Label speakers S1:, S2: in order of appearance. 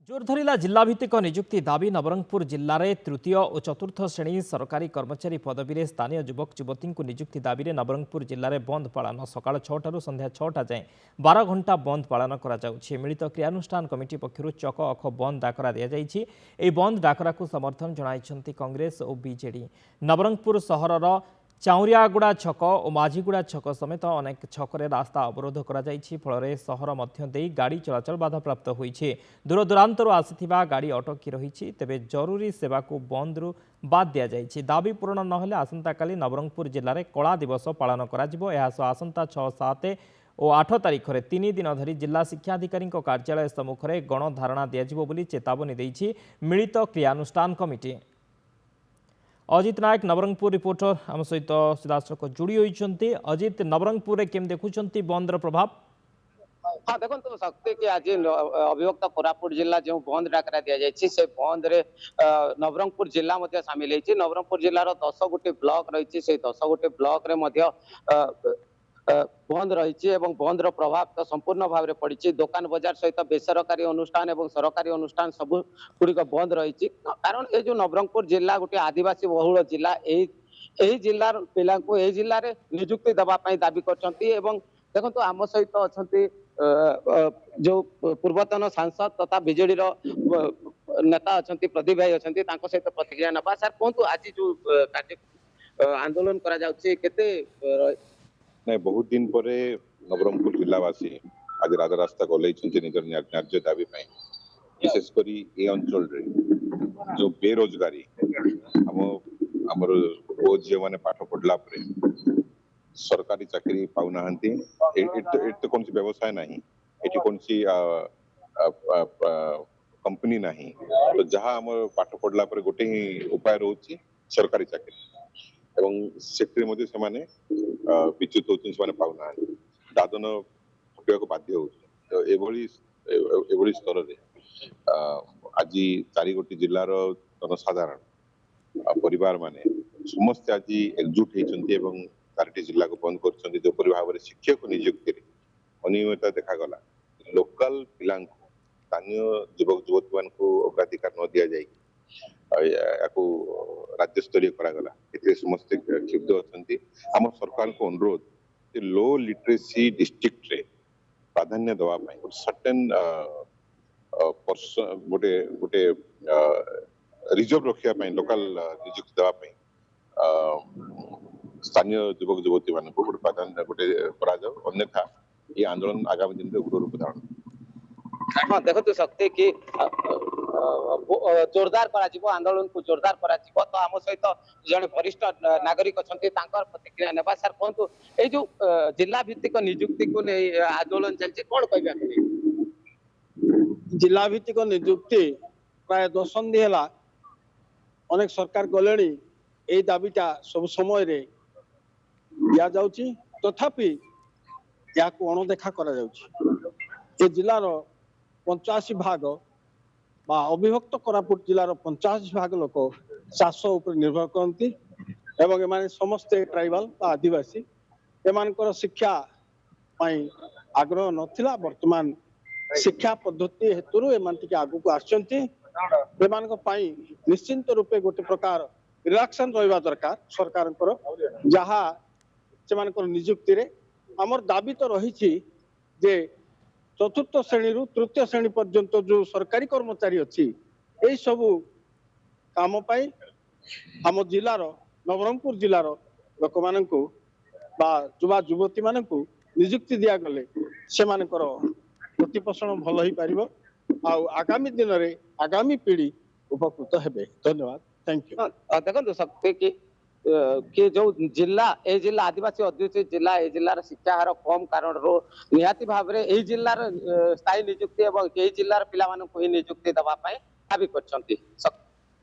S1: जोर धरिला जिला भित्तिक नियुक्ति दाबी नवरंगपुर जिले में तृतीय और चतुर्थ श्रेणी सरकारी कर्मचारी पदवी में स्थानीय युवक युवती नियुक्ति दाबी में नवरंगपुर जिले में बंद पालन सकाल 6 संध्या 6टा जाए 12 घंटा बंद पालन मिलित क्रियानुष्ठान कमिटी पक्षर चक अख बंद डाकरा दि बंद डाकरा को समर्थन जनाई कांग्रेस और बीजेडी। नवरंगपुर सहर चाउरियागुड़ा छक और माझीगुड़ा छक समेत अनेक छकरे रास्ता अवरोध फल सहर मध्य गाड़ी चलाचल बाधाप्राप्त होइछे। दूर दूरांतर आसिथिबा गाड़ी अटकी रही तेबे जरूरी सेवा को बंद रु बाद दिया जाइछि। दाबी पूरण नहेले आसंता काली नवरंगपुर जिले में कला दिवस पालन कराजिबो। एहासो आसंता 6, 7 और 8 तारिख में 3 दिन धरी जिला शिक्षाधिकारी कार्यालय सम्मुखें गणधारणा दियाजिबो बोली चेतावनी देइछि मिलित क्रियानुष्ठान कमिटी। अजित नायक नवरंगपुर रिपोर्टर आम सहित सीधासख जोड़ी होती। अजित, नवरंगपुर केम देखुंट बंदर प्रभाव?
S2: हाँ देखो तो शक्ति कि आज अभिभक्त कोरापुट जिला जो बंद डाकरा दि जाए से बंद रे नवरंगपुर जिला सामिल है। नवरंगपुर जिलार 10 गोटी ब्लॉक रही से 10 गोटी ब्लॉक रे बंद रही बंद प्रभाव तो संपूर्ण भाव में पड़ी। दुकान बजार सहित बेसरकारी अनुष्ठान और सरकारी अनुष्ठान सब गुड़िक बंद रही कारण ये जो नवरंगपुर जिला गोटे आदिवासी बहुल जिला जिलार पिला जिले में नियुक्ति देवाई दाबी कर देखो तो आम सहित अच्छा जो पूर्वतन सांसद तथा बीजेडी नेता अच्छा प्रदीप भाई अच्छा सहित प्रतिक्रिया ना सर कहतु आज जो कार्य आंदोलन करा
S3: नहीं बहुत दिन पर नवरंगपुर जिलावासी आज राजरास्ता गल निजर न्याय दाबी विशेषकर ये अंचल जो बेरोजगारी आमर पुओ झी मैंने पाठ पढ़ला सरकारी चाकरी पाऊना तो कौन व्यवसाय ना ये कौन कंपनी ना तो जहाँ आम पाठ पढ़ला गोटे ही उपाय रोचे सरकारी चाकरी एवं सेक्टर से विच्युत होती पाऊना दादन खटिया बाध्य हो स्तर आज 4 गोटी जिलार जनसाधारण परिवार माने समस्त आज एकजुट होती 4टी जिला को बंद कर भाव में शिक्षक नियुक्ति अनियमितता देखागला लोकल पिला स्थानीय युवक युवती मान अग्राधिकार न दि जाए राज्य स्तरीय करागला समस्त क्षुब्ध अच्छा आम सरकार को अनुरोध लो लिटरेसी डिस्ट्रिक्ट रे प्राधान्य दवाई सर्टेन गोटे गोटे रिजर्व रखा लोकल नियुक्ति दवाई स्थानीय युवक युवती मान गोटे प्राधान्य गोटे अन्यथा ये आंदोलन आगामी दिन में उग्र रूप धारण।
S2: हाँ देखो तो शक्ति कि जोरदार आंदोलन को जोरदार तो आम सहित जड़े वरिष्ठ नागरिक अच्छा प्रतिक्रिया ना सर कहतु ये जो जिला भित्तिक नियुक्ति को नहीं आंदोलन चलती कौन कह
S4: जिला भित्तिक नियुक्ति प्राय दशंधि है अनेक सरकार गले यही दाबीटा सब समय दि जाऊँगी तथापि या अणदेखा कर जिलार 85 भाग अविभक्त कोरापुट जिलार 85 भाग लोक चाष उपर निर्भर करती समस्ते ट्राइबल आदिवासी एमानकर शिक्षा आग्रह नथिला वर्तमान शिक्षा पद्धति हेतु एमान आगु को आछंती निश्चिंत रूपे गोटे प्रकार रिलैक्शन रहिबा दरकार सरकार जहाँ से नियुक्ति रे आमर दाबी तो रही जे चतुर्थ श्रेणी रु तृतीय श्रेणी पर्यंत जो सरकारी कर्मचारी अच्छी यही सबू काम आम जिलार नवरंगपुर जिलार लोक मान युवा युवती मान नियुक्ति दिगले से प्रतिपोषण भल हो पार आगामी दिन में आगामी पीढ़ी उपकृत हेबे। धन्यवाद, थैंक यू।
S2: देखो शक्ति कि जो जिला ए जिला आदिवासी अध्युषित जिला ए जिलार शिक्षा हार कम कारण निहाती भाव में यही जिलार स्थायी नियुक्ति और यही जिलार पिला नियुक्ति देवाई दाबी कर।